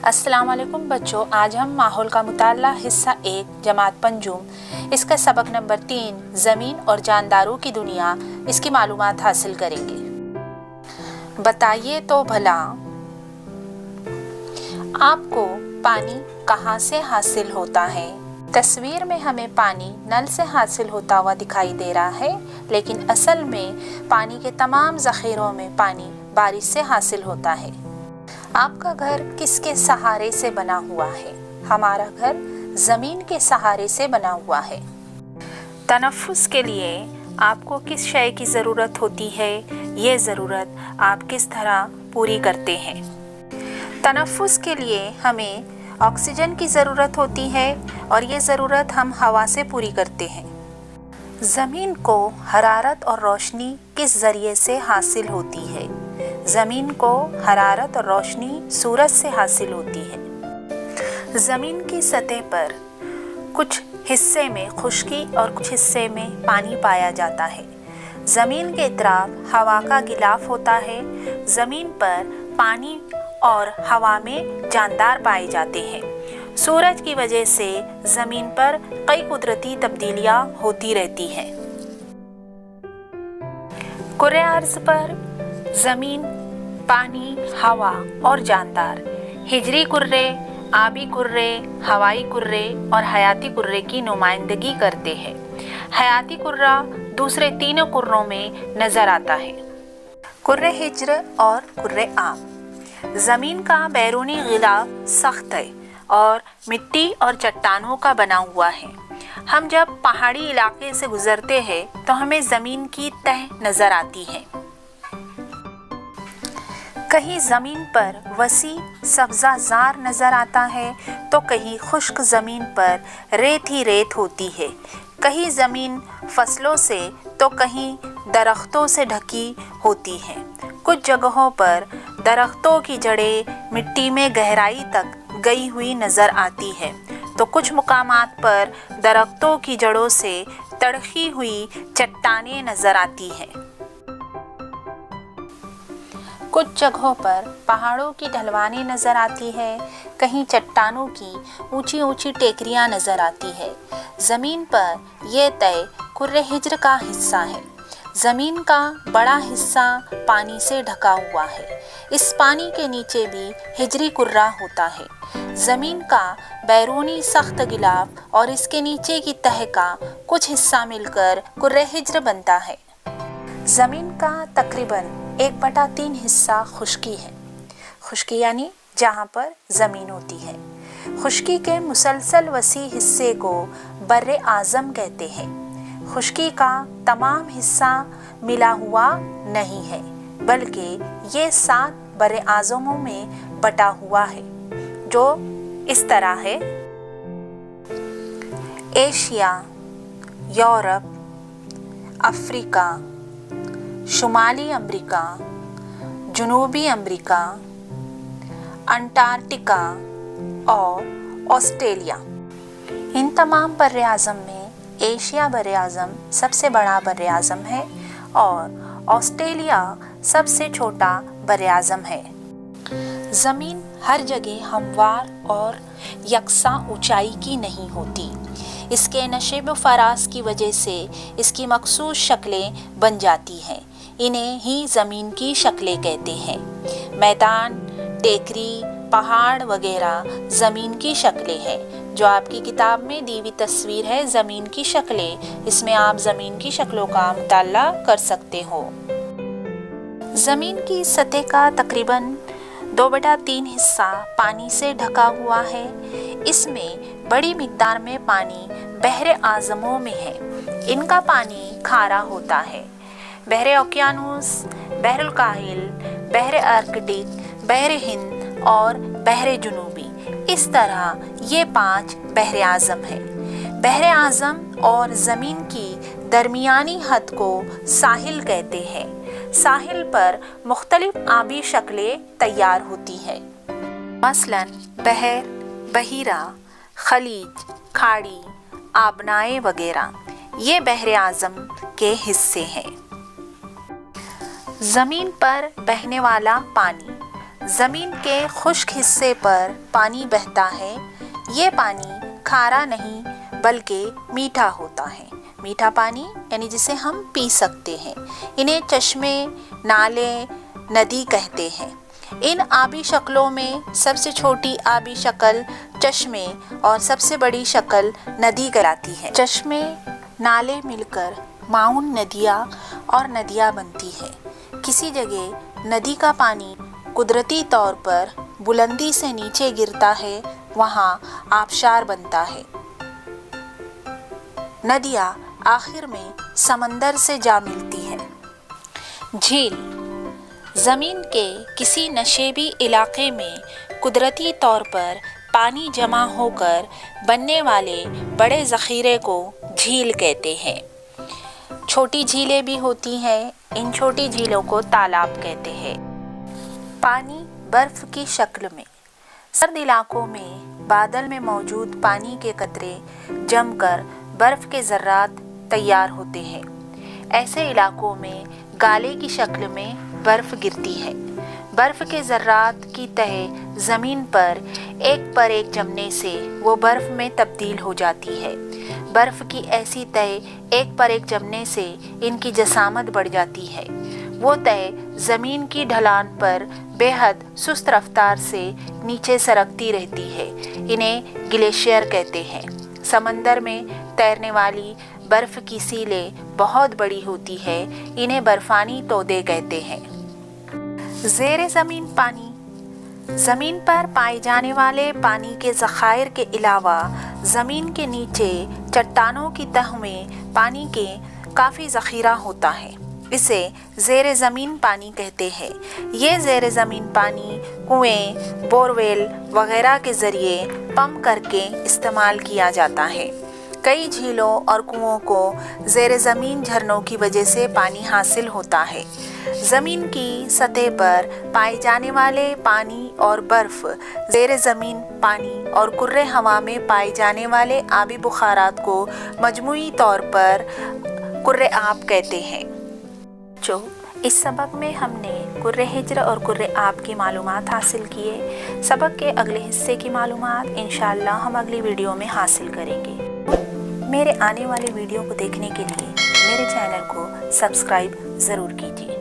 अस्सलाम वालेकुम बच्चों, आज हम माहौल का मुताला हिस्सा 1 जमात पंजुम इसका सबक नंबर 3 ज़मीन और जानदारों की दुनिया इसकी मालूमात हासिल करेंगे। बताइए तो भला आपको पानी कहाँ से हासिल होता है? तस्वीर में हमें पानी नल से हासिल होता हुआ दिखाई दे रहा है, लेकिन असल में पानी के तमाम ज़ख़ीरों में पानी बारिश से हासिल होता है। आपका घर किसके सहारे से बना हुआ है? हमारा घर ज़मीन के सहारे से बना हुआ है। तनफ़्फ़ुस के लिए आपको किस शय की ज़रूरत होती है? ये ज़रूरत आप किस तरह पूरी करते हैं? तनफ़्फ़ुस के लिए हमें ऑक्सीजन की ज़रूरत होती है और ये ज़रूरत हम हवा से पूरी करते हैं। ज़मीन को हरारत और रोशनी किस ज़रिए से हासिल होती है? ज़मीन को हरारत और रोशनी सूरज से हासिल होती है। ज़मीन की सतह पर कुछ हिस्से में खुश्की और कुछ हिस्से में पानी पाया जाता है। ज़मीन के इतराफ हवा का गिलाफ होता है। ज़मीन पर पानी और हवा में जानदार पाए जाते हैं। सूरज की वजह से ज़मीन पर कई कुदरती तब्दीलियाँ होती रहती हैं। कुर्रे अर्ज़ पर ज़मीन, पानी, हवा और जानदार हिजरी कुर्रे, आबी कुर्रे, हवाई कुर्रे और हयाती कुर्रे की नुमाइंदगी करते हैं। हयाती कुर्रा दूसरे तीनों कुर्रों में नज़र आता है। कुर्रे हिज्र और कुर्रे आब। ज़मीन का बैरूनी गिलाफ सख्त है और मिट्टी और चट्टानों का बना हुआ है। हम जब पहाड़ी इलाके से गुज़रते हैं तो हमें ज़मीन की तह नज़र आती है। कहीं ज़मीन पर वसी सब्ज़ाज़ार नज़र आता है तो कहीं खुश्क ज़मीन पर रेत ही रेत होती है। कहीं ज़मीन फसलों से तो कहीं दरख्तों से ढकी होती है। कुछ जगहों पर दरख्तों की जड़ें मिट्टी में गहराई तक गई हुई नज़र आती है, तो कुछ मुकामात पर दरख्तों की जड़ों से तड़की हुई चट्टानें नज़र आती हैं। कुछ जगहों पर पहाड़ों की ढलवानी नज़र आती है, कहीं चट्टानों की ऊंची ऊंची टेकरियां नज़र आती है। ज़मीन पर यह तय कुर्रे हिज्र का हिस्सा है। ज़मीन का बड़ा हिस्सा पानी से ढका हुआ है। इस पानी के नीचे भी हिजरी कुर्रा होता है। ज़मीन का बैरूनी सख्त गिलाफ और इसके नीचे की तह का कुछ हिस्सा मिलकर कुर्रे हिज्र बनता है। ज़मीन का तकरीबन 1/3 हिस्सा खुश्की है। खुश्की यानी जहाँ पर ज़मीन होती है। खुश्की के मुसलसल वसी हिस्से को बर्रे आज़म कहते हैं। खुश्की का तमाम हिस्सा मिला हुआ नहीं है, बल्कि ये 7 बर्रे आज़मों में बटा हुआ है, जो इस तरह है: एशिया, यूरोप, अफ्रीका, शुमाली अमरीका, जनूबी अमरीका, अंटार्कटिका और ऑस्ट्रेलिया। इन तमाम बर्रे आज़म में एशिया बर्रे आज़म सबसे बड़ा बर्रे आज़म है और ऑस्ट्रेलिया सबसे छोटा बर्रे आज़म है। ज़मीन हर जगह हमवार और यकसा ऊंचाई की नहीं होती। इसके नशेब फराज की वजह से इसकी मखसूस शक्लें बन जाती हैं। इन्हें ही ज़मीन की शक्लें कहते हैं। मैदान, टेकरी, पहाड़ वगैरह ज़मीन की शक्लें हैं। जो आपकी किताब में दी हुई तस्वीर है ज़मीन की शक्लें, इसमें आप ज़मीन की शक्लों का मुताला कर सकते हो। ज़मीन की सतह का तकरीबन 2/3 हिस्सा पानी से ढका हुआ है। इसमें बड़ी मिक़दार में पानी बहरे आज़मों में है। इनका पानी खारा होता है। बहरे ओकियानूस, बहरुल काहिल, बहरे आर्कटिक, बहरे हिंद और बहरे जुनूबी, इस तरह ये 5 बहरे आज़म हैं। बहरे आज़म और ज़मीन की दरमियानी हद को साहिल कहते हैं। साहिल पर मुख्तलिफ आबी शक्लें तैयार होती हैं, मसलन बहर, बहीरा, खलीज, खाड़ी, आबनाए वगैरह। ये बहरे आज़म के हिस्से हैं। ज़मीन पर बहने वाला पानी زمین کے خشک حصے پر پانی بہتا ہے، یہ پانی کھارا نہیں بلکہ میٹھا ہوتا ہے۔ میٹھا پانی یعنی جسے ہم پی سکتے ہیں۔ انہیں چشمے، نالے، ندی کہتے ہیں۔ ان آبی شکلوں میں سب سے چھوٹی آبی شکل چشمے اور سب سے بڑی شکل ندی کہلاتی ہے۔ چشمے، نالے مل کر معاون ندیاں اور ندیاں بنتی ہے۔ کسی جگہ ندی کا پانی قدرتی طور پر بلندی سے نیچے گرتا ہے، وہاں آبشار بنتا ہے۔ ندیاں آخر میں سمندر سے جا ملتی ہیں۔ جھیل زمین کے کسی نشیبی علاقے میں قدرتی طور پر پانی جمع ہو کر بننے والے بڑے ذخیرے کو جھیل کہتے ہیں۔ چھوٹی جھیلیں بھی ہوتی ہیں، ان چھوٹی جھیلوں کو تالاب کہتے ہیں۔ پانی برف کی شکل میں سرد علاقوں میں بادل میں موجود پانی کے قطرے جم کر برف کے ذرات تیار ہوتے ہیں۔ ایسے علاقوں میں گالے کی شکل میں برف گرتی ہے۔ برف کے ذرات کی تہ زمین پر ایک جمنے سے وہ برف میں تبدیل ہو جاتی ہے۔ برف کی ایسی تہ ایک پر ایک جمنے سے ان کی جسامت بڑھ جاتی ہے۔ وہ تہ زمین کی ڈھلان پر بے حد سست رفتار سے نیچے سرکتی رہتی ہے۔ انہیں گلیشیئر کہتے ہیں۔ سمندر میں تیرنے والی برف کی سیلیں بہت بڑی ہوتی ہے، انہیں برفانی تودے کہتے ہیں۔ زیر زمین پانی زمین پر پائے جانے والے پانی کے ذخائر کے علاوہ زمین کے نیچے چٹانوں کی تہ میں پانی کے کافی ذخیرہ ہوتا ہے۔ اسے زیر زمین پانی کہتے ہیں۔ یہ زیر زمین پانی کنویں، بورویل وغیرہ کے ذریعے پمپ کر کے استعمال کیا جاتا ہے۔ کئی جھیلوں اور کنووں کو زیر زمین جھرنوں کی وجہ سے پانی حاصل ہوتا ہے۔ زمین کی سطح پر پائے جانے والے پانی اور برف، زیر زمین پانی اور کرۂ ہوا میں پائے جانے والے آبی بخارات کو مجموعی طور پر کرۂ آب کہتے ہیں۔ اس سبق میں ہم نے کرۂ ہجر اور کرۂ آب کی معلومات حاصل کیے۔ سبق کے اگلے حصے کی معلومات انشاءاللہ ہم اگلی ویڈیو میں حاصل کریں گے۔ میرے آنے والے ویڈیو کو دیکھنے کے لیے میرے چینل کو سبسکرائب ضرور کیجیے۔